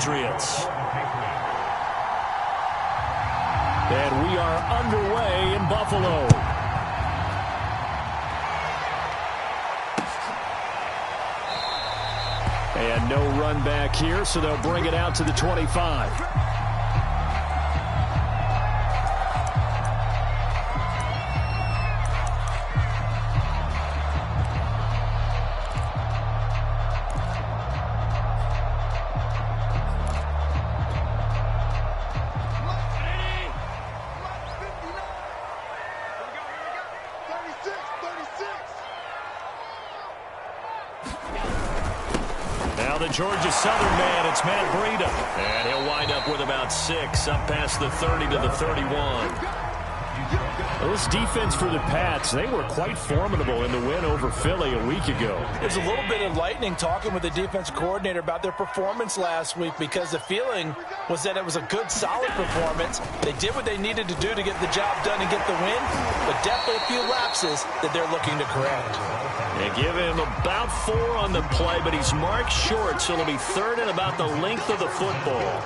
Patriots. And we are underway in Buffalo. And no run back here, so they'll bring it out to the 25. Georgia Southern man, it's Matt Breida. And he'll wind up with about 6, up past the 30 to the 31. Well, this defense for the Pats, they were quite formidable in the win over Philly a week ago. There's a little bit of lightning talking with the defense coordinator about their performance last week, because the feeling was that it was a good, solid performance. They did what they needed to do to get the job done and get the win, but definitely a few lapses that they're looking to correct. They give him about 4 on the play, but he's marked short, so it'll be 3rd and about the length of the football.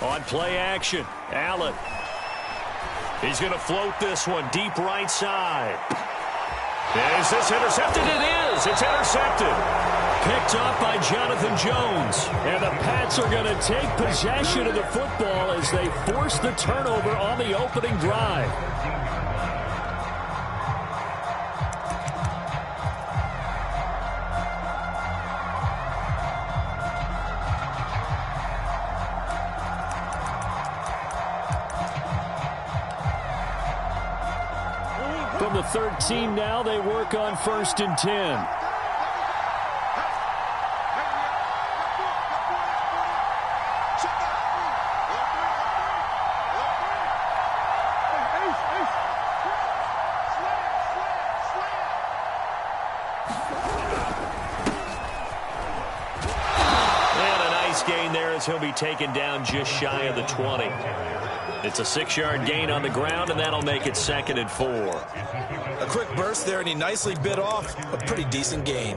On play action, Allen. He's going to float this one deep right side. Is this intercepted? It is. It's intercepted. Picked up by Jonathan Jones. And the Pats are going to take possession of the football as they force the turnover on the opening drive. From the 13 now, they work on 1st and 10. And a nice gain there as he'll be taken down just shy of the 20. It's a 6-yard gain on the ground, and that'll make it 2nd and 4. A quick burst there, and he nicely bit off a pretty decent gain.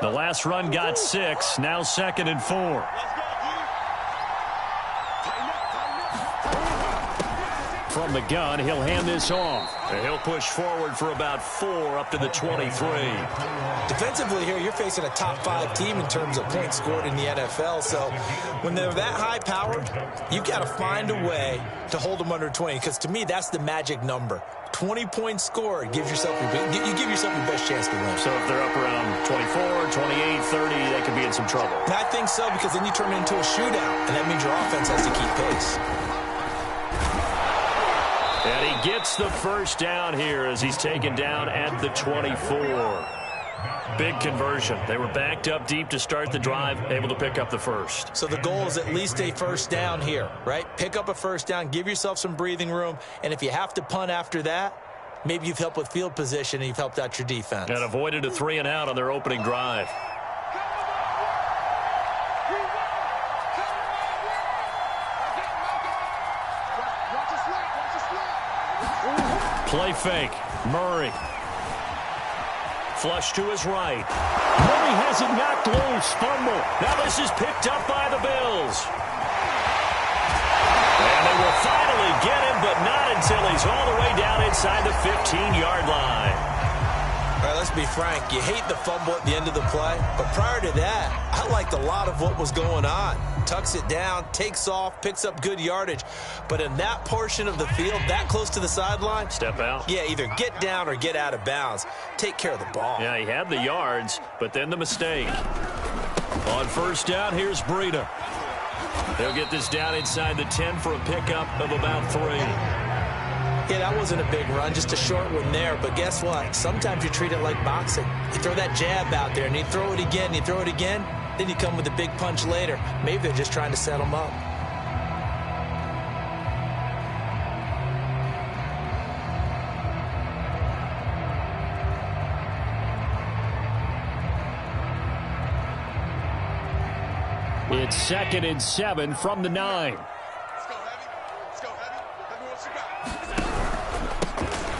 The last run got 6, now 2nd and 4. From the gun, he'll hand this off. And he'll push forward for about 4 up to the 23. Defensively here, you're facing a top 5 team in terms of points scored in the NFL. So when they're that high powered, you've got to find a way to hold them under 20. Because to me, that's the magic number. 20 points scored, you give yourself your best chance to win. So if they're up around 24, 28, 30, they could be in some trouble. And I think so, because then you turn it into a shootout, and that means your offense has to keep pace. And he gets the first down here as he's taken down at the 24. Big conversion. They were backed up deep to start the drive, able to pick up the first. So the goal is at least a first down here, right? Pick up a first down, give yourself some breathing room, and if you have to punt after that, maybe you've helped with field position and you've helped out your defense. And avoided a 3 and out on their opening drive. Play fake. Murray. Flush to his right. Murray has it knocked loose. Fumble. Now this is picked up by the Bills. And they will finally get him, but not until he's all the way down inside the 15-yard line. All right, let's be frank. You hate the fumble at the end of the play, but prior to that, I liked a lot of what was going on. Tucks it down, takes off, picks up good yardage. But in that portion of the field, that close to the sideline, step out. Yeah, either get down or get out of bounds. Take care of the ball. Yeah, he had the yards, but then the mistake. On first down, here's Breida. They'll get this down inside the 10 for a pickup of about 3. Yeah, that wasn't a big run, just a short one there. But guess what? Sometimes you treat it like boxing. You throw that jab out there, and you throw it again, you throw it again, then you come with a big punch later. Maybe they're just trying to set him up. It's 2nd and 7 from the 9.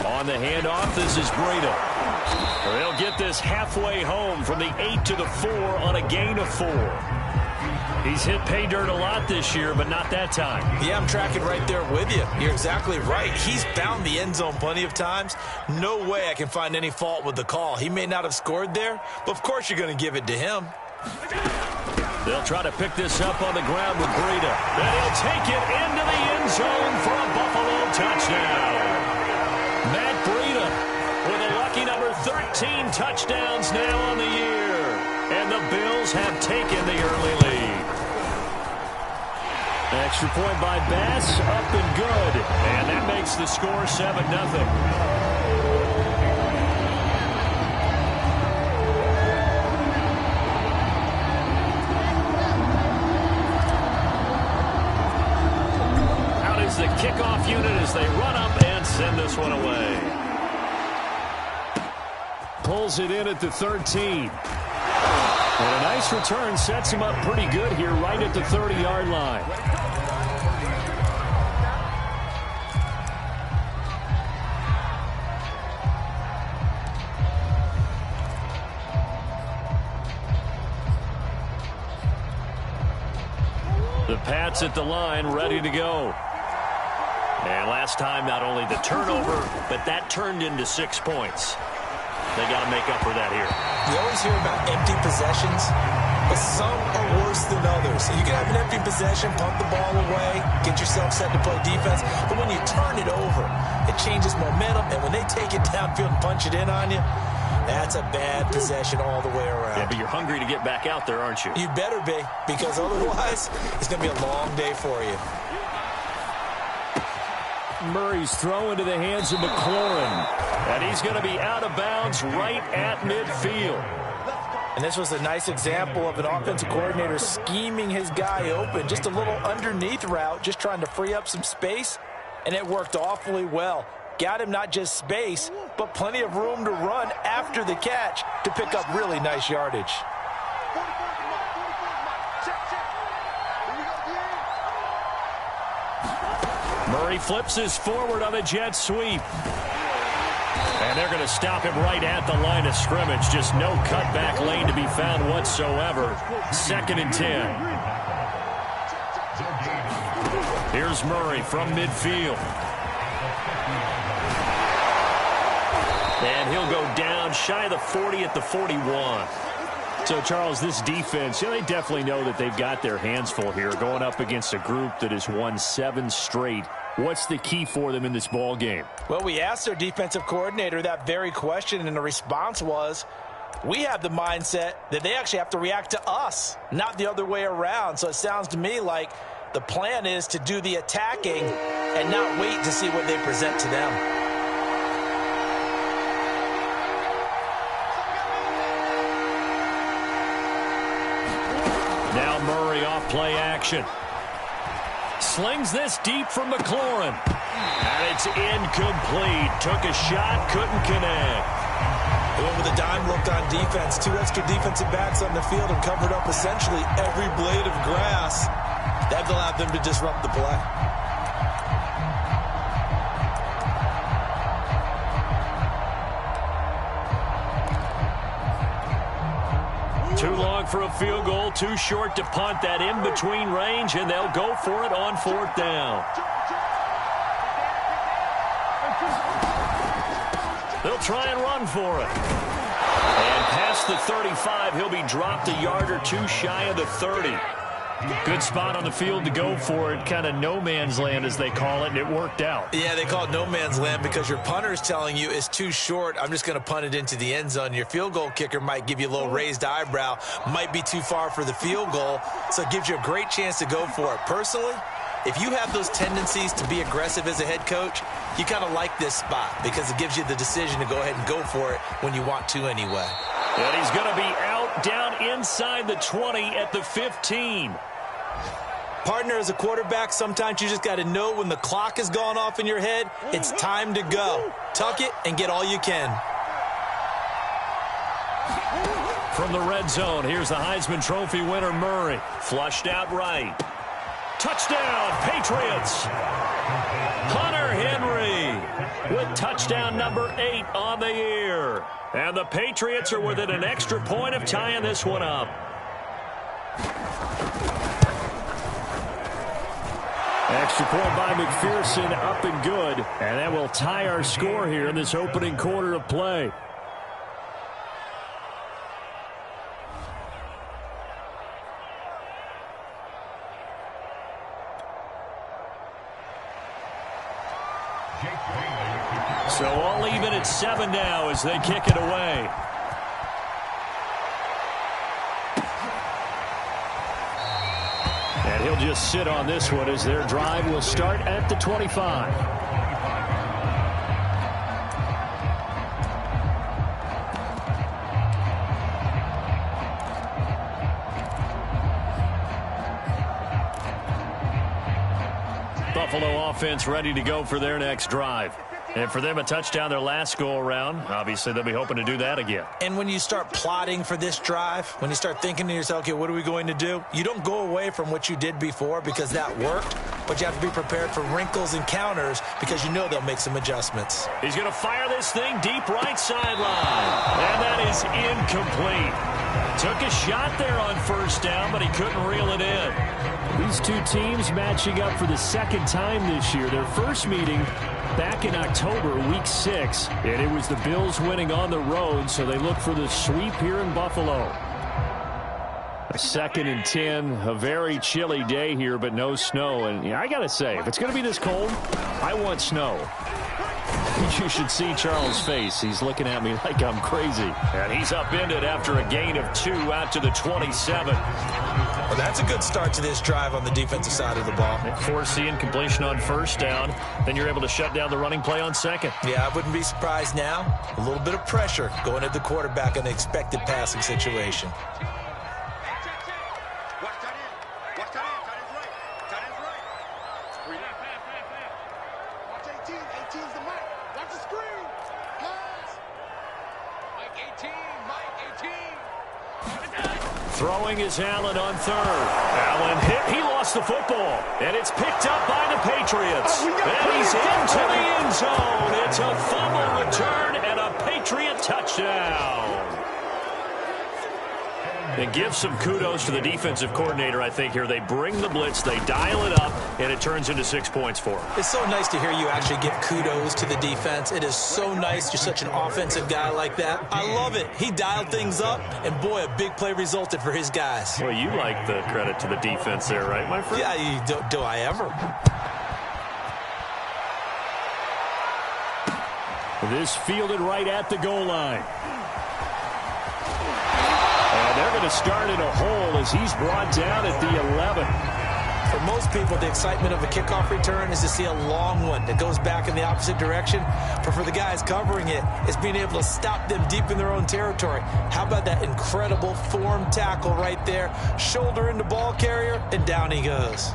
On the handoff, this is Breida. They'll get this halfway home from the 8 to the 4 on a gain of 4. He's hit pay dirt a lot this year, but not that time. Yeah, I'm tracking right there with you. You're exactly right. He's found the end zone plenty of times. No way I can find any fault with the call. He may not have scored there, but of course you're going to give it to him. They'll try to pick this up on the ground with Breida. Then he'll take it into the end zone for a Buffalo touchdown. Matt Breida with a lucky number 13 touchdowns now on the year. And the Bills have taken the early lead. Extra point by Bass, up and good. And that makes the score 7-0. The kickoff unit as they run up and send this one away. Pulls it in at the 13. And a nice return sets him up pretty good here right at the 30-yard line. The Pats at the line ready to go. And last time, not only the turnover, but that turned into 6 points. They got to make up for that here. You always hear about empty possessions, but some are worse than others. You can have an empty possession, pump the ball away, get yourself set to play defense, but when you turn it over, it changes momentum, and when they take it downfield and punch it in on you, that's a bad possession all the way around. Yeah, but you're hungry to get back out there, aren't you? You better be, because otherwise, it's going to be a long day for you. Murray's throw into the hands of McLaurin. And he's going to be out of bounds right at midfield. And this was a nice example of an offensive coordinator scheming his guy open. Just a little underneath route, just trying to free up some space. And it worked awfully well. Got him not just space, but plenty of room to run after the catch to pick up really nice yardage. Murray flips his forward on a jet sweep. And they're going to stop him right at the line of scrimmage. Just no cutback lane to be found whatsoever. 2nd and 10. Here's Murray from midfield. And he'll go down shy of the 40 at the 41. So, Charles, this defense, they definitely know that they've got their hands full here going up against a group that has won 7 straight. What's the key for them in this ball game? Well, we asked their defensive coordinator that very question, and the response was, we have the mindset that they actually have to react to us, not the other way around. So it sounds to me like the plan is to do the attacking and not wait to see what they present to them. Now Murray off play action. Slings this deep from McLaurin. And it's incomplete. Took a shot, couldn't connect. They went with a dime look on defense. 2 extra defensive backs on the field and covered up essentially every blade of grass. That allowed them to disrupt the play. Too long for a field goal, too short to punt. That in-between range, and they'll go for it on 4th down. They'll try and run for it. And past the 35, he'll be dropped a yard or 2 shy of the 30. Good spot on the field to go for it. Kind of no man's land, as they call it, and it worked out. Yeah, they call it no man's land because your punter is telling you it's too short. I'm just going to punt it into the end zone. Your field goal kicker might give you a little raised eyebrow. Might be too far for the field goal, so it gives you a great chance to go for it. Personally, If you have those tendencies to be aggressive as a head coach, you kind of like this spot because it gives you the decision to go ahead and go for it when you want to anyway. And he's going to be out down inside the 20 at the 15. Partner, as a quarterback, sometimes you just got to know when the clock has gone off in your head, it's time to go. Tuck it and get all you can. From the red zone, here's the Heisman Trophy winner, Murray. Flushed out right. Touchdown, Patriots. Hunter Henry with touchdown number 8 on the year. And the Patriots are within an extra point of tying this one up. Extra point by McPherson, up and good. And that will tie our score here in this opening quarter of play. So all even at 7 now as they kick it away. And he'll just sit on this one as their drive will start at the 25. Buffalo offense ready to go for their next drive. And for them, a touchdown their last go-around. Obviously, they'll be hoping to do that again. And when you start plotting for this drive, when you start thinking to yourself, okay, what are we going to do? You don't go away from what you did before because that worked, but you have to be prepared for wrinkles and counters because you know they'll make some adjustments. He's going to fire this thing deep right sideline. And that is incomplete. Took a shot there on first down, but he couldn't reel it in. These two teams matching up for the second time this year. Their first meeting back in October, week 6, and it was the Bills winning on the road, so they look for the sweep here in Buffalo. A 2nd and 10, a very chilly day here, but no snow. And yeah, I got to say, if it's going to be this cold, I want snow. You should see Charles' face. He's looking at me like I'm crazy. And he's upended after a gain of 2 out to the 27. Well, that's a good start to this drive on the defensive side of the ball. Forcing completion on first down. Then you're able to shut down the running play on second. Yeah, I wouldn't be surprised now. A little bit of pressure going at the quarterback in an expected passing situation. Throwing is Allen on third. Allen hit. He lost the football. And it's picked up by the Patriots. And he's into the end zone. It's a fumble return and a Patriot touchdown. And give some kudos to the defensive coordinator, I think, here. They bring the blitz, they dial it up, and it turns into 6 points for them. It's so nice to hear you actually give kudos to the defense. It is so nice. You're such an offensive guy like that. I love it. He dialed things up, and boy, a big play resulted for his guys. Well, you like the credit to the defense there, right, my friend? Yeah, do I ever? This fielded right at the goal line. And they're going to start in a hole as he's brought down at the 11. For most people, the excitement of a kickoff return is to see a long one that goes back in the opposite direction. But for the guys covering it, it's being able to stop them deep in their own territory. How about that incredible form tackle right there? Shoulder into ball carrier, and down he goes.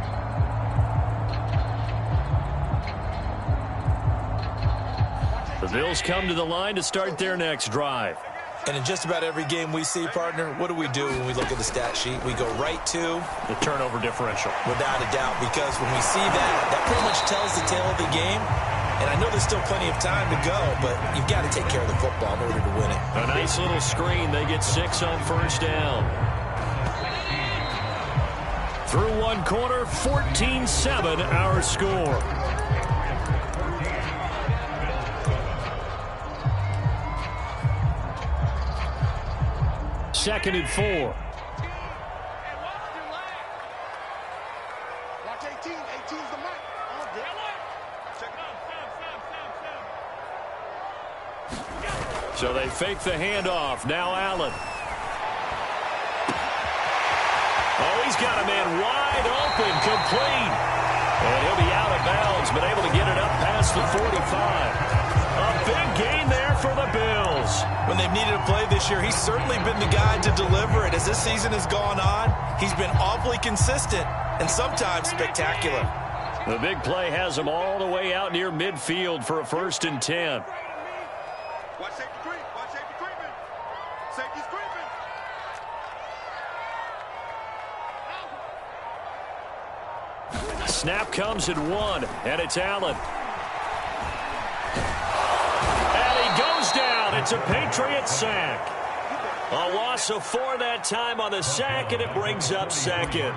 The Bills come to the line to start their next drive. And in just about every game we see, partner, what do we do when we look at the stat sheet? We go right to the turnover differential. Without a doubt, because when we see that, that pretty much tells the tale of the game. And I know there's still plenty of time to go, but you've got to take care of the football in order to win it. A nice little screen. They get 6 on first down. Through one quarter, 14-7 our score. Second and 4. So they fake the handoff. Now Allen. Oh, he's got a man wide open, complete. And he'll be out of bounds, but able to get it up past the 45. A big gain there for the Bills. When they've needed a play this year, he's certainly been the guy to deliver it. As this season has gone on, he's been awfully consistent and sometimes spectacular. The big play has him all the way out near midfield for a 1st and 10. Watch safety creep. Watch safety creeping. Safety's creeping. Snap comes at 1, and it's Allen. And he goes down. It's a Patriot sack. A loss of 4 that time on the sack, and it brings up 2nd.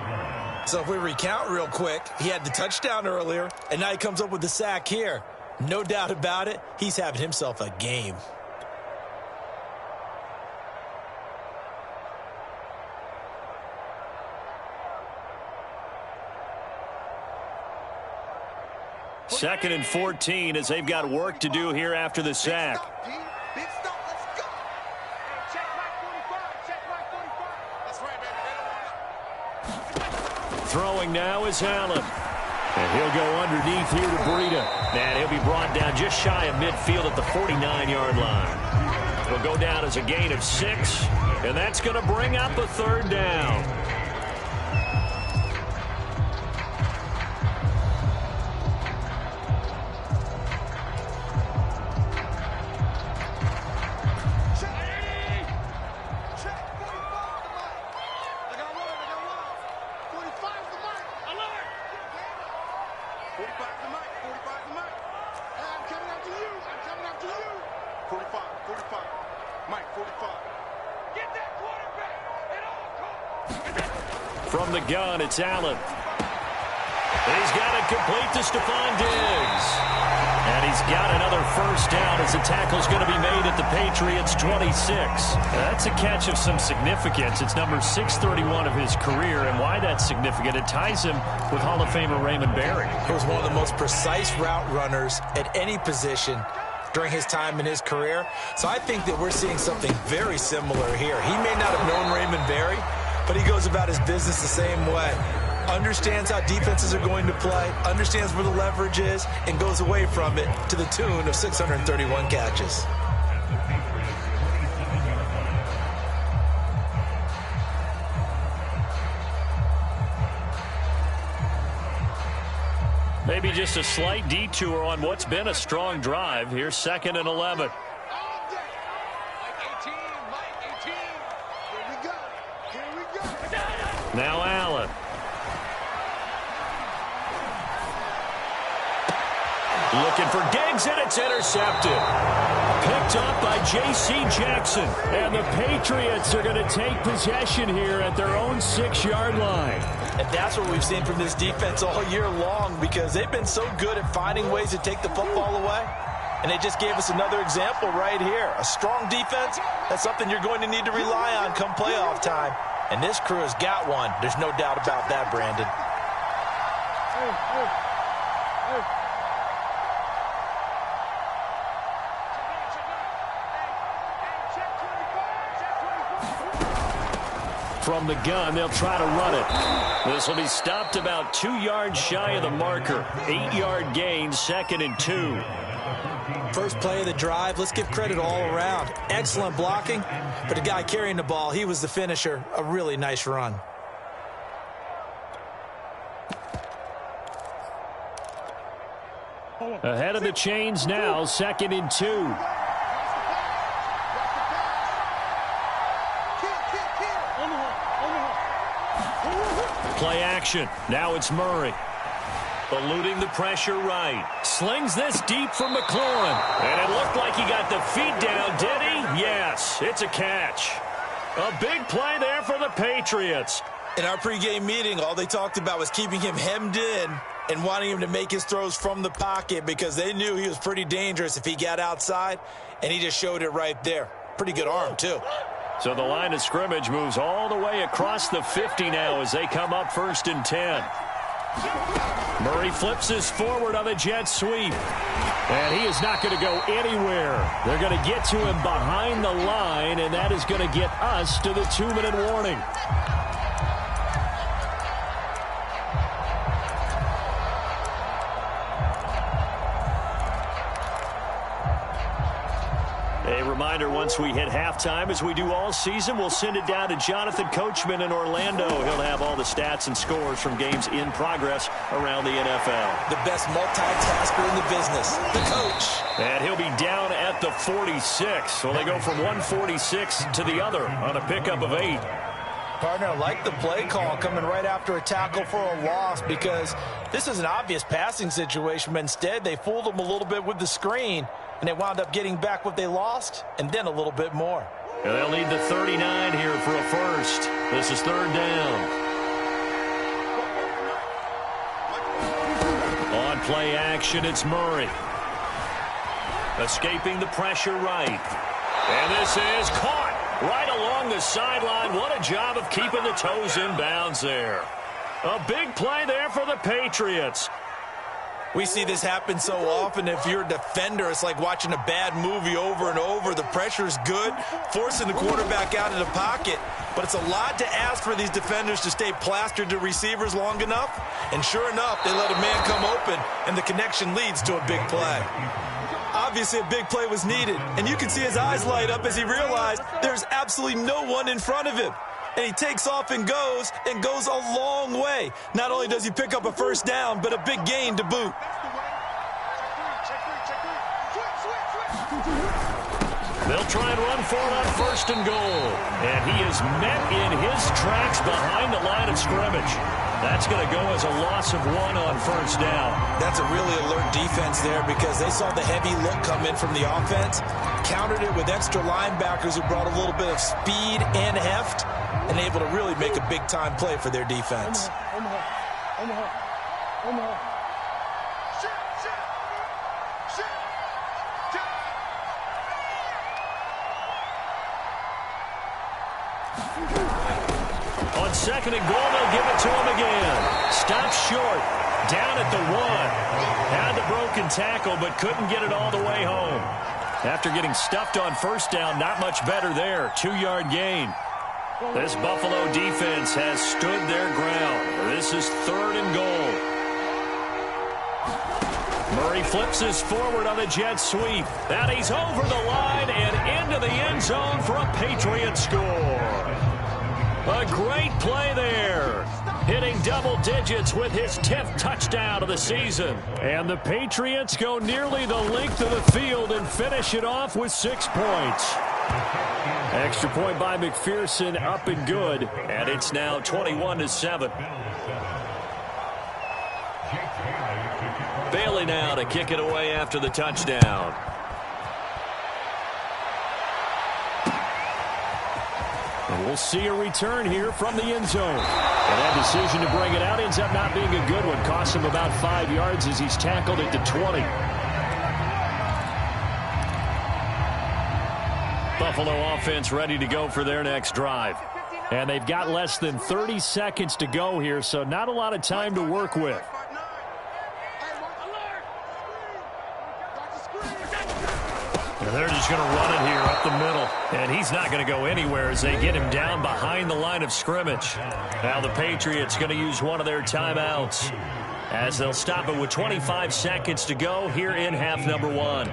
So if we recount real quick, he had the touchdown earlier, and now he comes up with the sack here. No doubt about it, he's having himself a game. Second and 14 as they've got work to do here after the sack. Big stop. Let's go. Hey, check Mike 45. Check Mike 45. That's right, baby. They don't want to. Throwing now is Allen. And he'll go underneath here to Breida. And he'll be brought down just shy of midfield at the 49-yard line. It'll go down as a gain of 6. And that's going to bring up a 3rd down. From the gun, it's Allen. He's got it complete to Stephon Diggs. And he's got another 1st down as the tackle's going to be made at the Patriots' 26. That's a catch of some significance. It's number 631 of his career, and why that's significant, it ties him with Hall of Famer Raymond Berry. He was one of the most precise route runners at any position during his time in his career. So I think that we're seeing something very similar here. He may not have known Raymond Berry, but he goes about his business the same way. Understands how defenses are going to play, understands where the leverage is, and goes away from it to the tune of 631 catches. Maybe just a slight detour on what's been a strong drive. Here's 2nd and 11. Now Allen. Looking for Diggs, and it's intercepted. Picked up by J.C. Jackson. And the Patriots are going to take possession here at their own 6-yard line. And that's what we've seen from this defense all year long, because they've been so good at finding ways to take the football away. And they just gave us another example right here. A strong defense, that's something you're going to need to rely on come playoff time. And this crew has got one. There's no doubt about that, Brandon. From the gun, they'll try to run it. This will be stopped about 2 yards shy of the marker. 8-yard gain, 2nd and 2. First play of the drive, let's give credit all around. Excellent blocking, but the guy carrying the ball, he was the finisher. A really nice run. Ahead of the chains now, 2nd and 2. Play action. Now it's Murray. Eluding the pressure right. Slings this deep from McLaurin. And it looked like he got the feet down, did he? Yes, it's a catch. A big play there for the Patriots. In our pregame meeting, all they talked about was keeping him hemmed in and wanting him to make his throws from the pocket because they knew he was pretty dangerous if he got outside, and he just showed it right there. Pretty good arm, too. So the line of scrimmage moves all the way across the 50 now as they come up 1st and 10. Murray flips this forward on a jet sweep. And he is not going to go anywhere. They're going to get to him behind the line, and that is going to get us to the 2-minute warning. reminder, once we hit halftime, as we do all season, we'll send it down to Jonathan Coachman in Orlando. He'll have all the stats and scores from games in progress around the NFL. The best multitasker in the business, the coach. And he'll be down at the 46. So they go from 146 to the other on a pickup of 8. Partner, I like the play call coming right after a tackle for a loss, because this is an obvious passing situation, but instead they fooled them a little bit with the screen, and they wound up getting back what they lost and then a little bit more. And they'll need the 39 here for a first. This is 3rd down. On play action, it's Murray. Escaping the pressure right. And this is caught right along the sideline. What a job of keeping the toes in bounds there. A big play there for the Patriots. We see this happen so often. If you're a defender, it's like watching a bad movie over and over. The pressure's good, forcing the quarterback out of the pocket. But it's a lot to ask for these defenders to stay plastered to receivers long enough. And sure enough, they let a man come open, and the connection leads to a big play. Obviously, a big play was needed, and you can see his eyes light up as he realized there's absolutely no one in front of him. And he takes off and goes a long way. Not only does he pick up a first down, but a big gain to boot. They'll try and run for it on 1st and goal. And he is met in his tracks behind the line of scrimmage. That's going to go as a loss of 1 on 1st down. That's a really alert defense there, because they saw the heavy look come in from the offense, countered it with extra linebackers who brought a little bit of speed and heft, and able to really make a big-time play for their defense. On 2nd and goal, they'll give it to him again. Stopped short, down at the 1. Had the broken tackle, but couldn't get it all the way home. After getting stuffed on 1st down, not much better there. 2-yard gain. This Buffalo defense has stood their ground. This is 3rd and goal. Murray flips this forward on the jet sweep. And he's over the line and into the end zone for a Patriot score. A great play there. Hitting double digits with his 10th touchdown of the season. And the Patriots go nearly the length of the field and finish it off with 6 points. Extra point by McPherson, up and good. And it's now 21-7. Bailey now to kick it away after the touchdown. And we'll see a return here from the end zone. And that decision to bring it out ends up not being a good one. Costs him about 5 yards as he's tackled at the 20. Buffalo offense ready to go for their next drive. And they've got less than 30 seconds to go here, so not a lot of time to work with. And they're just going to run it here up the middle. And he's not going to go anywhere as they get him down behind the line of scrimmage. Now the Patriots going to use one of their timeouts as they'll stop it with 25 seconds to go here in half number 1.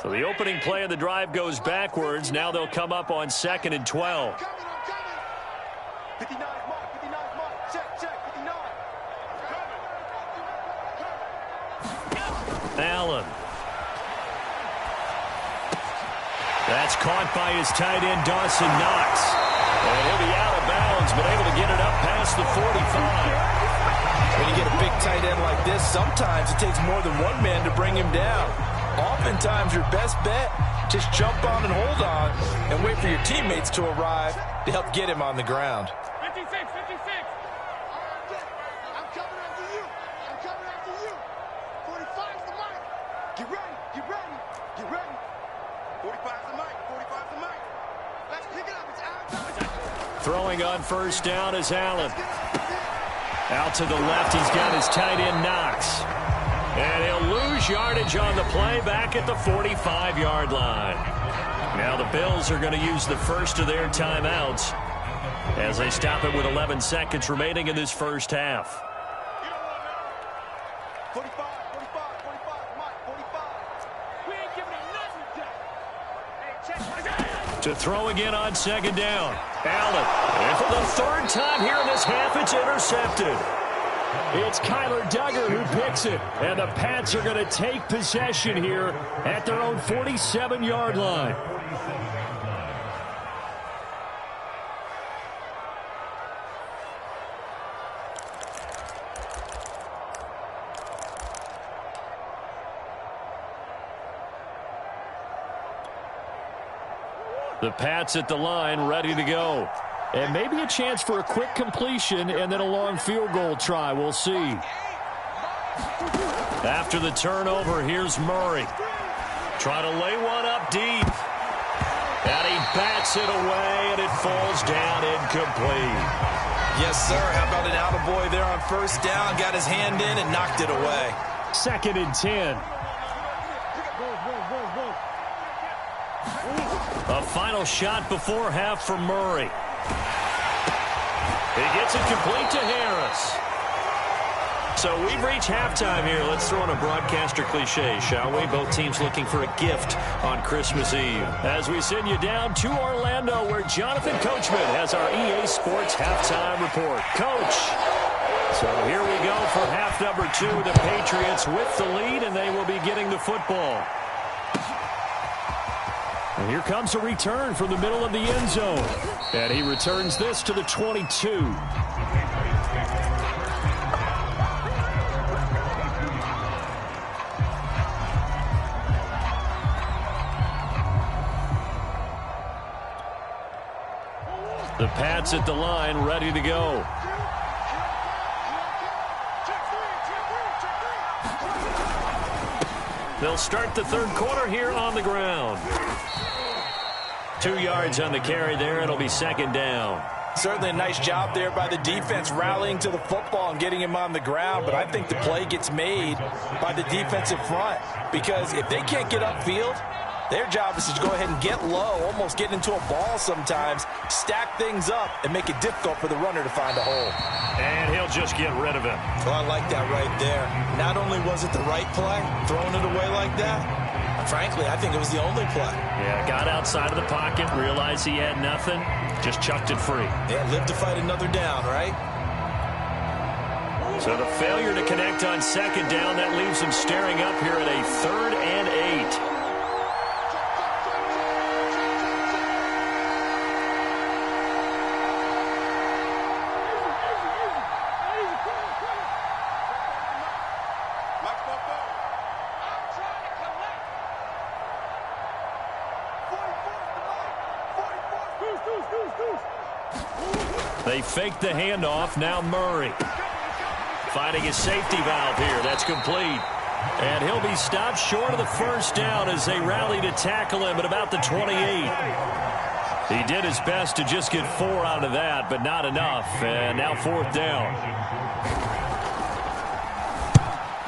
So the opening play of the drive goes backwards. Now they'll come up on 2nd and 12. Allen. That's caught by his tight end, Dawson Knox. And he'll be out of bounds, but able to get it up past the 45. When you get a big tight end like this, sometimes it takes more than one man to bring him down. Oftentimes, your best bet, just jump on and hold on and wait for your teammates to arrive to help get him on the ground. 56, 56. I'm coming after you. I'm coming after you. 45's the mic. Get ready. Get ready. Get ready. 45's the mic. 45's the mic. Let's pick it up. It's out. Throwing on 1st down is Allen. Out to the left, he's got his tight end, Knox. And he'll lose yardage on the play back at the 45-yard line. Now the Bills are going to use the first of their timeouts as they stop it with 11 seconds remaining in this first half. 45, 45, 45, Mike, 45. To throw again on second down. Allen. And for the third time here in this half, it's intercepted. It's Kyler Duggar who picks it. And the Pats are going to take possession here at their own 47-yard line. The Pats at the line, ready to go. And maybe a chance for a quick completion and then a long field goal try. We'll see. After the turnover, here's Murray. Trying to lay one up deep. And he bats it away, and it falls down incomplete. Yes, sir. How about an attaboy there on first down? Got his hand in and knocked it away. 2nd and 10. A final shot before half for Murray. He gets it complete to Harris. So we've reached halftime here. Let's throw in a broadcaster cliche, shall we? Both teams looking for a gift on Christmas Eve. As we send you down to Orlando, where Jonathan Coachman has our EA Sports halftime report. Coach. So here we go for half number 2. The Patriots with the lead, and they will be getting the football. And here comes a return from the middle of the end zone. And he returns this to the 22. The Pats at the line, ready to go. They'll start the third quarter here on the ground. 2 yards on the carry there. It'll be 2nd down. Certainly a nice job there by the defense rallying to the football and getting him on the ground, but I think the play gets made by the defensive front, because if they can't get upfield, their job is to go ahead and get low, almost get into a ball sometimes, stack things up, and make it difficult for the runner to find a hole. And he'll just get rid of him. Well, I like that right there. Not only was it the right play, throwing it away like that, frankly, I think it was the only play. Yeah, got outside of the pocket, realized he had nothing, just chucked it free. Yeah, live to fight another down, right? So the failure to connect on 2nd down, that leaves him staring up here at a 3rd and 8. They fake the handoff. Now Murray finding his safety valve here. That's complete. And he'll be stopped short of the first down as they rally to tackle him at about the 28. He did his best to just get 4 out of that, but not enough. And now 4th down.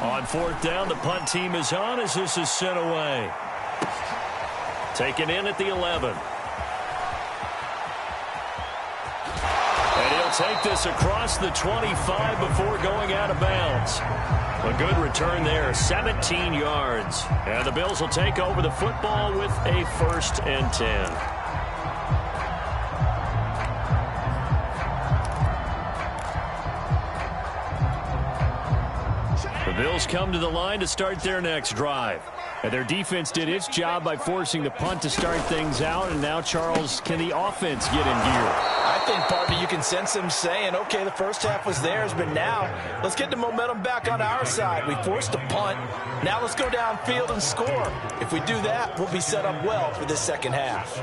On 4th down, the punt team is on as this is sent away. Taken in at the 11. Take this across the 25 before going out of bounds. A good return there, 17 yards. And the Bills will take over the football with a 1st and 10. The Bills come to the line to start their next drive. And their defense did its job by forcing the punt to start things out. And now, Charles, can the offense get in gear? I think, partner, you can sense them saying, okay, the first half was theirs, but now let's get the momentum back on our side. We forced a punt. Now let's go downfield and score. If we do that, we'll be set up well for this second half.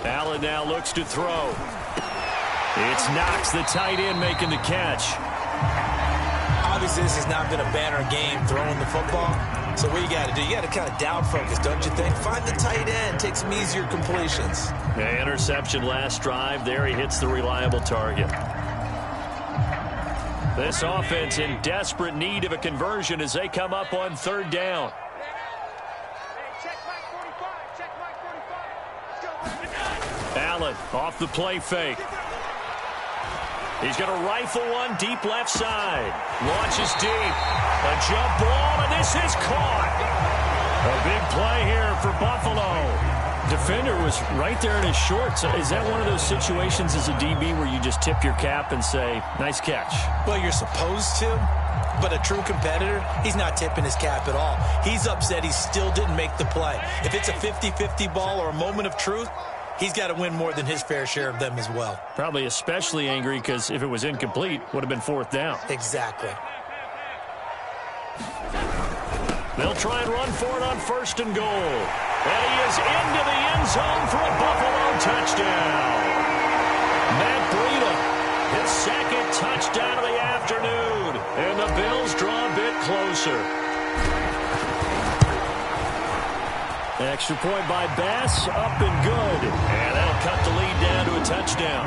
Allen now looks to throw. It's Knox, the tight end, making the catch. Obviously, this has not been a banner game throwing the football. So what you got to do, you got to kind of down focus, don't you think? Find the tight end, take some easier completions. Yeah, interception last drive. There he hits the reliable target. This offense in desperate need of a conversion as they come up on third down. Allen off the play fake. He's going to rifle one deep left side. Launches deep. A jump ball, and this is caught. A big play here for Buffalo. Defender was right there in his shorts. Is that one of those situations as a DB where you just tip your cap and say, nice catch? Well, you're supposed to, but a true competitor, he's not tipping his cap at all. He's upset he still didn't make the play. If it's a 50-50 ball or a moment of truth, he's got to win more than his fair share of them as well. Probably especially angry because if it was incomplete, would have been fourth down. Exactly. They'll try and run for it on first and goal. And he is into the end zone for a Buffalo touchdown. Matt Breida, his second touchdown of the afternoon. And the Bills draw a bit closer. Extra point by Bass, up and good. And that'll cut the lead down to a touchdown.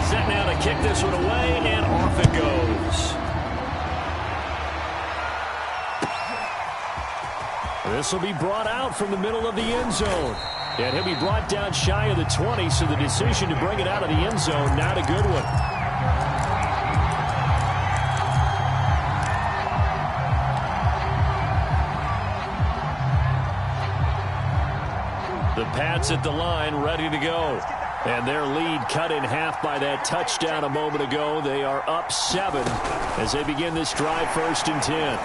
Set now to kick this one away, and off it goes. This will be brought out from the middle of the end zone. And he'll be brought down shy of the 20, so the decision to bring it out of the end zone, not a good one. The Pats at the line, ready to go. And their lead cut in half by that touchdown a moment ago. They are up 7 as they begin this drive, 1st and 10.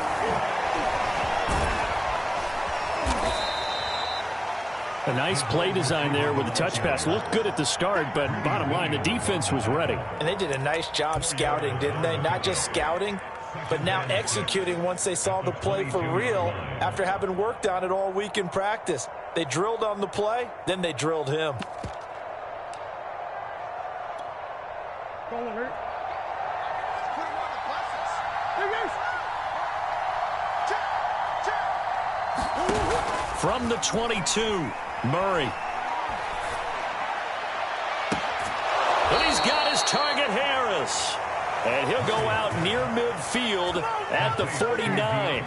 A nice play design there with the touch pass. Looked good at the start, but bottom line, the defense was ready. And they did a nice job scouting, didn't they? Not just scouting, but now executing once they saw the play for real after having worked on it all week in practice. They drilled on the play, then they drilled him. From the 22, Murray. And he's got his target, Harris. And he'll go out near midfield at the 49.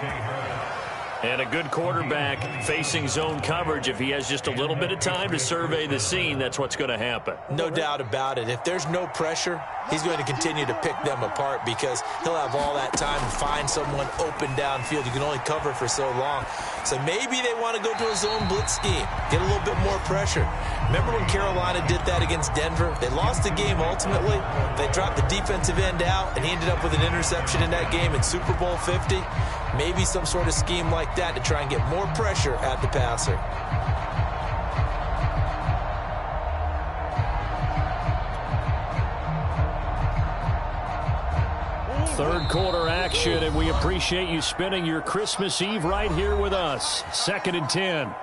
And a good quarterback facing zone coverage. If he has just a little bit of time to survey the scene, that's what's going to happen. No doubt about it. If there's no pressure, he's going to continue to pick them apart because he'll have all that time to find someone open downfield. You can only cover for so long. So maybe they want to go to a zone blitz scheme, get a little bit more pressure. Remember when Carolina did that against Denver? They lost the game ultimately. They dropped the defensive end out, and he ended up with an interception in that game in Super Bowl 50. Maybe some sort of scheme like that to try and get more pressure at the passer. Third quarter action, and we appreciate you spending your Christmas Eve right here with us. 2nd and 10.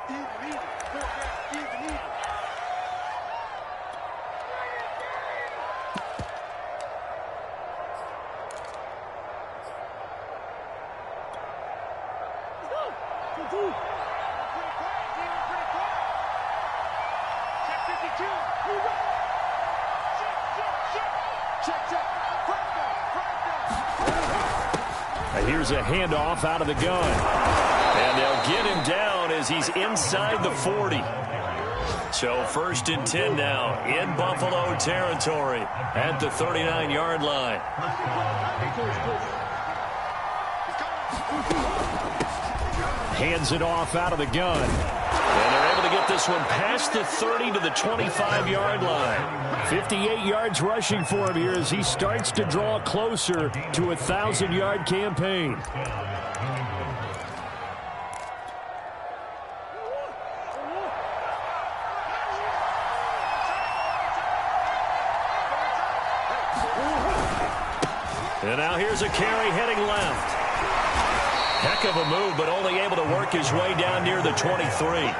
Here's a handoff out of the gun. And they'll get him down as he's inside the 40. So 1st and 10 now in Buffalo territory at the 39-yard line. Hands it off out of the gun. And they're able to get this one past the 30 to the 25-yard line. 58 yards rushing for him here as he starts to draw closer to a 1,000-yard campaign. And now here's a carry heading left. Heck of a move, but only able to work his way down near the 23.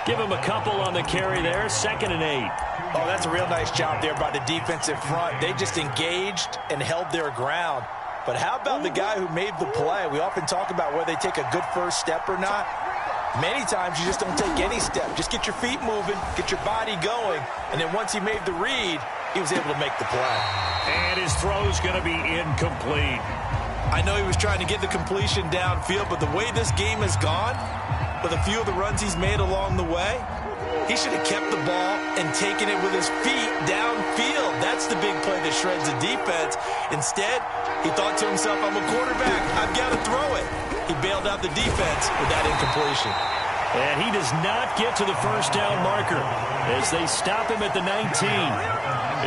Give him a couple on the carry there, 2nd and 8. Oh, that's a real nice job there by the defensive front. They just engaged and held their ground. But how about the guy who made the play? We often talk about whether they take a good first step or not. Many times you just don't take any step. Just get your feet moving, get your body going, and then once he made the read, he was able to make the play. And his throw's going to be incomplete. I know he was trying to get the completion downfield, but the way this game has gone, with a few of the runs he's made along the way, he should have kept the ball and taken it with his feet downfield. That's the big play that shreds the defense. Instead, he thought to himself, I'm a quarterback, I've got to throw it. He bailed out the defense with that incompletion. And he does not get to the first down marker as they stop him at the 19.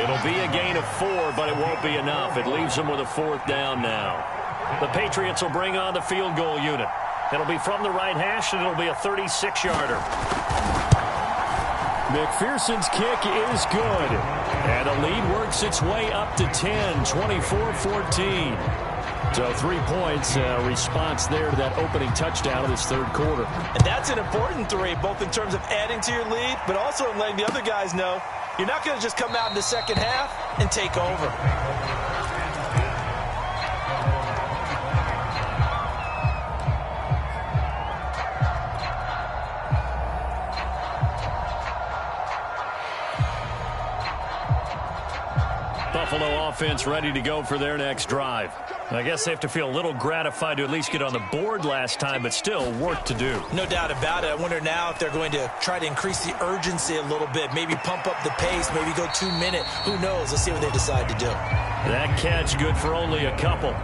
It'll be a gain of 4, but it won't be enough. It leaves him with a 4th down now. The Patriots will bring on the field goal unit. It'll be from the right hash, and it'll be a 36-yarder. McPherson's kick is good. And the lead works its way up to 10, 24-14. So 3 points, response there to that opening touchdown of this third quarter. And that's an important 3, both in terms of adding to your lead, but also in letting the other guys know you're not going to just come out in the second half and take over. Buffalo offense ready to go for their next drive. I guess they have to feel a little gratified to at least get on the board last time, but still work to do. No doubt about it. I wonder now if they're going to try to increase the urgency a little bit, maybe pump up the pace, maybe go 2-minute. Who knows? Let's see what they decide to do. That catch good for only a couple.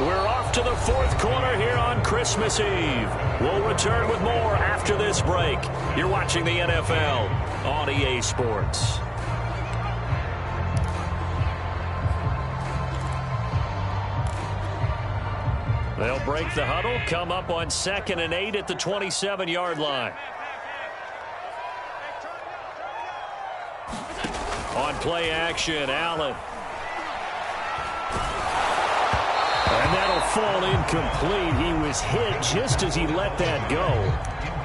We're off to the fourth quarter here on Christmas Eve. We'll return with more after this break. You're watching the NFL on EA Sports. They'll break the huddle, come up on 2nd and 8 at the 27-yard line. On play action, Allen. And that'll fall incomplete. He was hit just as he let that go.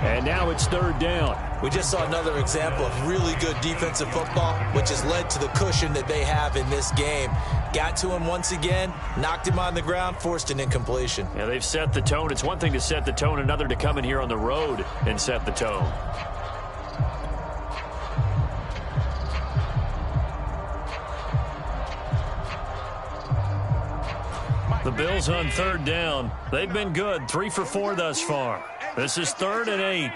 And now it's 3rd down. We just saw another example of really good defensive football, which has led to the cushion that they have in this game. Got to him once again, knocked him on the ground, forced an incompletion. Yeah, they've set the tone. It's one thing to set the tone, another to come in here on the road and set the tone. The Bills on 3rd down. They've been good, 3 for 4 thus far. This is 3rd and 8.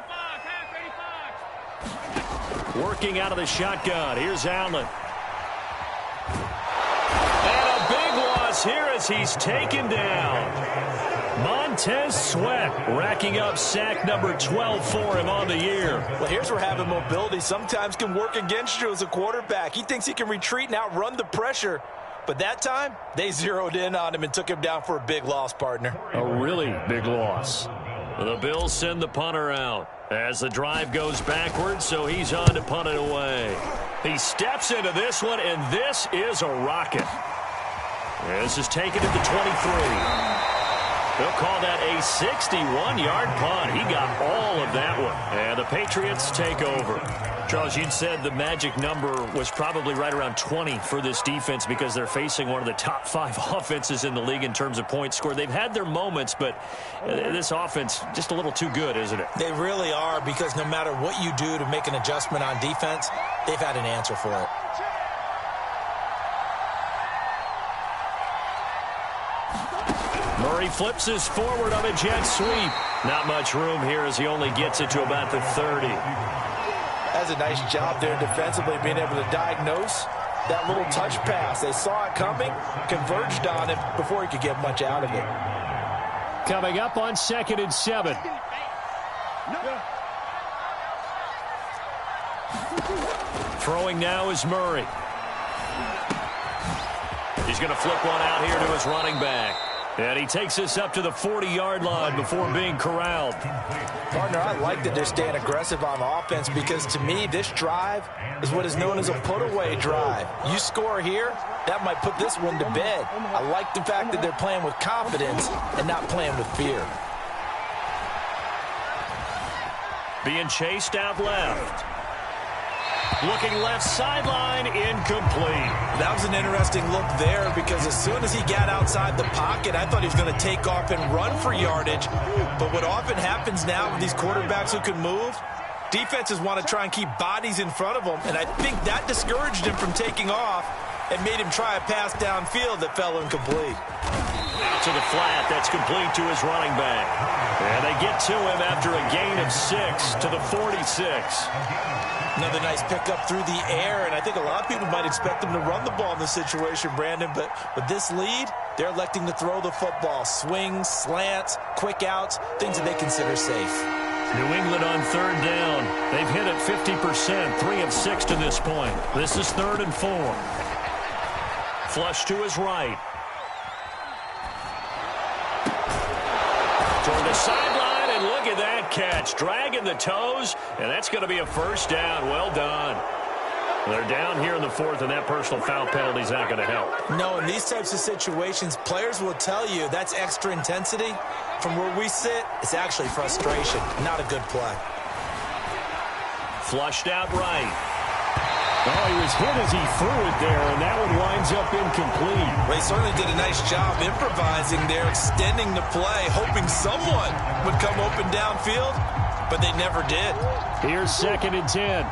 Working out of the shotgun. Here's Allen. And a big loss here as he's taken down. Montez Sweat racking up sack number 12 for him on the year. Well, here's where having mobility sometimes can work against you as a quarterback. He thinks he can retreat and outrun the pressure. But that time, they zeroed in on him and took him down for a big loss, partner. A really big loss. The Bills send the punter out as the drive goes backwards, so he's on to punt it away. He steps into this one, and this is a rocket. This is taken at the 23. They'll call that a 61-yard punt. He got all of that one. And the Patriots take over. Charles, you'd said the magic number was probably right around 20 for this defense because they're facing one of the top 5 offenses in the league in terms of points scored. They've had their moments, but this offense just a little too good, isn't it? They really are, because no matter what you do to make an adjustment on defense, they've had an answer for it. Murray flips this forward on a jet sweep. Not much room here as he only gets it to about the 30. That's a nice job there defensively, being able to diagnose that little touch pass. They saw it coming, converged on it before he could get much out of it. Coming up on 2nd and 7. Throwing now is Murray. He's going to flip one out here to his running back. And he takes this up to the 40-yard line before being corralled. Partner, I like that they're staying aggressive on offense because, to me, this drive is what is known as a put-away drive. You score here, that might put this one to bed. I like the fact that they're playing with confidence and not playing with fear. Being chased out left. Looking left sideline, incomplete. That was an interesting look there because as soon as he got outside the pocket, I thought he was going to take off and run for yardage. But what often happens now with these quarterbacks who can move, defenses want to try and keep bodies in front of them, and I think that discouraged him from taking off and made him try a pass downfield that fell incomplete. Out to the flat, that's complete to his running back. And they get to him after a gain of 6 to the 46. Another nice pickup through the air, and I think a lot of people might expect them to run the ball in this situation, Brandon, but with this lead, they're electing to throw the football. Swings, slants, quick outs, things that they consider safe. New England on third down. They've hit it 50%, 3 of 6 to this point. This is 3rd and 4. Flush to his right. Toward the sideline, and look at that catch. Dragging the toes, and that's going to be a first down. Well done. They're down here in the 4th, and that personal foul penalty is not going to help. No, in these types of situations, players will tell you that's extra intensity. From where we sit, it's actually frustration. Not a good play. Flushed out right. Oh, he was hit as he threw it there, and that one winds up incomplete. Well, he certainly did a nice job improvising there, extending the play, hoping someone would come open downfield, but they never did. Here's 2nd and 10.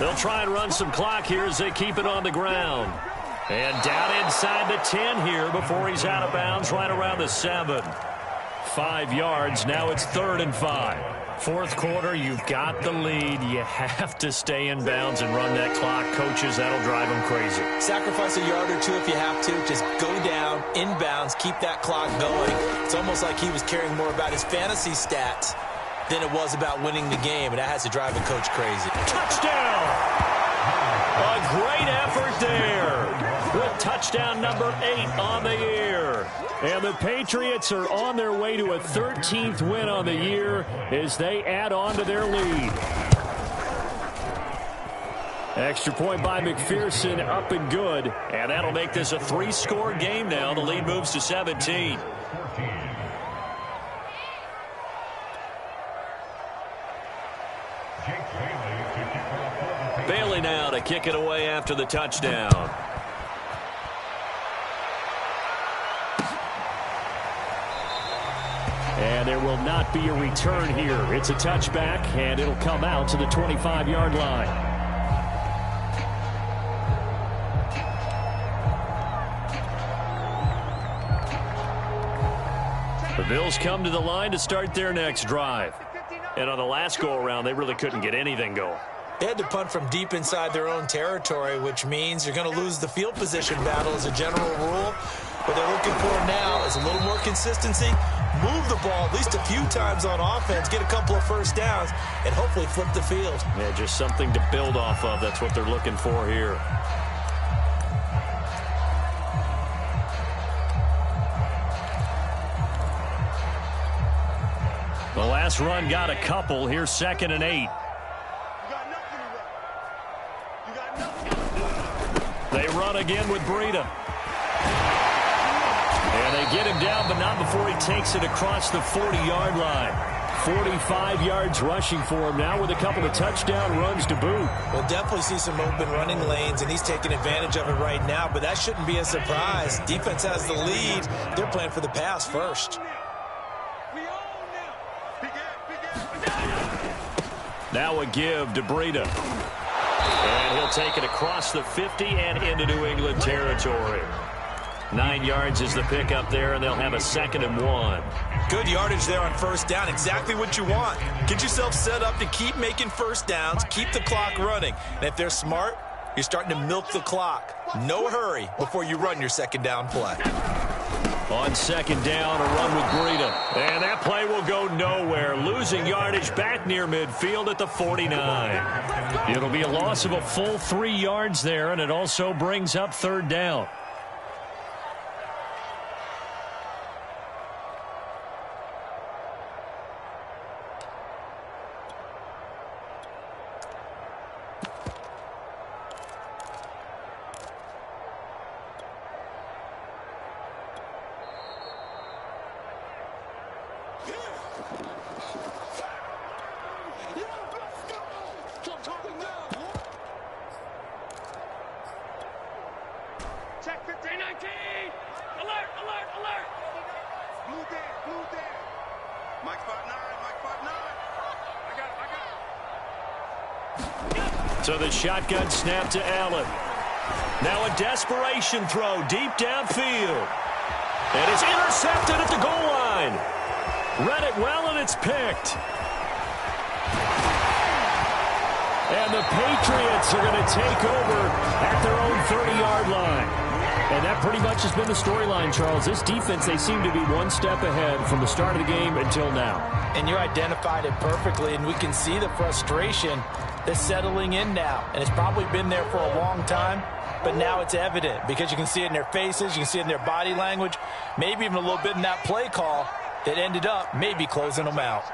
They'll try and run some clock here as they keep it on the ground. And down inside the 10 here before he's out of bounds right around the 7. 5 yards. Now it's 3rd and 5. 4th quarter, you've got the lead. You have to stay in bounds and run that clock. Coaches, that'll drive them crazy. Sacrifice a yard or two if you have to. Just go down, inbounds, keep that clock going. It's almost like he was caring more about his fantasy stats than it was about winning the game, and that has to drive a coach crazy. Touchdown! A great effort there. With touchdown number 8 on the year. And the Patriots are on their way to a 13th win on the year as they add on to their lead. Extra point by McPherson, up and good. And that'll make this a 3-score game now. The lead moves to 17. Bailey now to kick it away after the touchdown. And there will not be a return here. It's a touchback, and it'll come out to the 25-yard line. The Bills come to the line to start their next drive. And on the last go-around, they really couldn't get anything going. They had to punt from deep inside their own territory, which means you're going to lose the field position battle as a general rule. What they're looking for now is a little more consistency, move the ball at least a few times on offense, get a couple of first downs, and hopefully flip the field. Yeah, just something to build off of. That's what they're looking for here. The last run got a couple. Here's 2nd and 8. They run again with Breida. And they get him down, but not before he takes it across the 40-yard line. 45 yards rushing for him now with a couple of touchdown runs to boot. We'll definitely see some open running lanes, and he's taking advantage of it right now, but that shouldn't be a surprise. Defense has the lead. They're playing for the pass first. Now a give to Breida. And he'll take it across the 50 and into New England territory. 9 yards is the pickup there, and they'll have a 2nd and 1. Good yardage there on first down. Exactly what you want. Get yourself set up to keep making first downs, keep the clock running. And if they're smart, you're starting to milk the clock. No hurry before you run your 2nd down play. On second down, a run with Breida. And that play will go nowhere. Losing yardage back near midfield at the 49. It'll be a loss of a full 3 yards there, and it also brings up third down. Check 15-19. Alert, alert, alert. Blue there. Mike 5-9, Mike 5-9. I got it. So the shotgun snap to Allen. Now a desperation throw deep downfield. And it's intercepted at the goal line. Read it well, and it's picked. And the Patriots are going to take over at their own 30-yard line. And that pretty much has been the storyline, Charles. This defense, they seem to be one step ahead from the start of the game until now. And you identified it perfectly, and we can see the frustration that's settling in now. And it's probably been there for a long time, but now it's evident because you can see it in their faces, you can see it in their body language, maybe even a little bit in that play call that ended up maybe closing them out.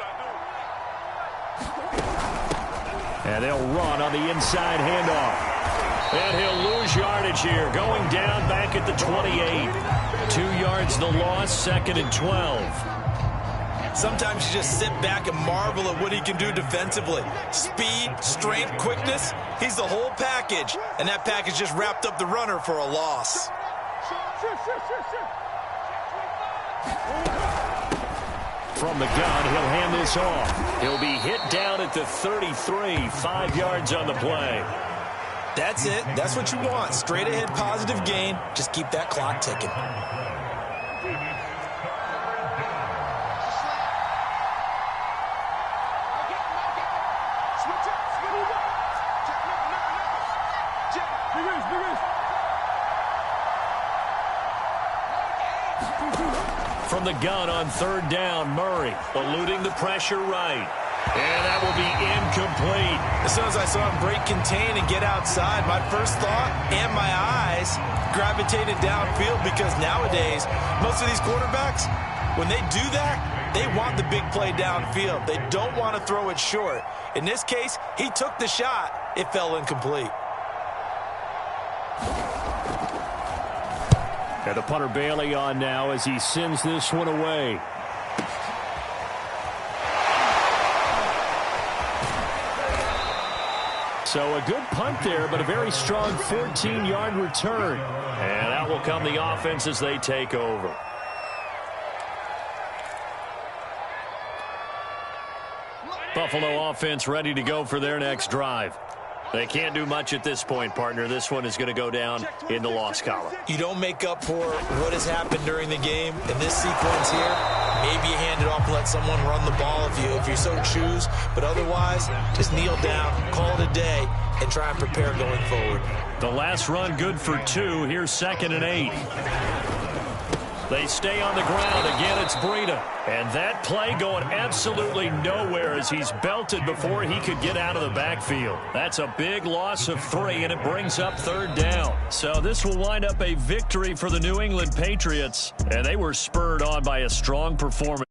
And they'll run on the inside handoff. And he'll lose yardage here, going down back at the 28. 2 yards the loss, second and 12. Sometimes you just sit back and marvel at what he can do defensively. Speed, strength, quickness, he's the whole package. And that package just wrapped up the runner for a loss. From the gun, he'll hand this off. He'll be hit down at the 33, 5 yards on the play. That's it. That's what you want. Straight ahead positive gain. Just keep that clock ticking. From the gun on third down, Murray eluding the pressure right. And that will be incomplete. As soon as I saw him break contain and get outside, my first thought and my eyes gravitated downfield because nowadays, most of these quarterbacks, when they do that, they want the big play downfield. They don't want to throw it short. In this case, he took the shot. It fell incomplete. And the punter Bailey on now as he sends this one away. So a good punt there, but a very strong 14-yard return. And out will come the offense as they take over. Buffalo offense ready to go for their next drive. They can't do much at this point, partner. This one is going to go down in the loss column. You don't make up for what has happened during the game. In this sequence here, maybe you hand it off and let someone run the ball if you so choose. But otherwise, just kneel down, call it a day, and try and prepare going forward. The last run good for 2. Here's 2nd and 8. They stay on the ground. Again, it's Breida. And that play going absolutely nowhere as he's belted before he could get out of the backfield. That's a big loss of 3, and it brings up third down. So this will wind up a victory for the New England Patriots. And they were spurred on by a strong performance.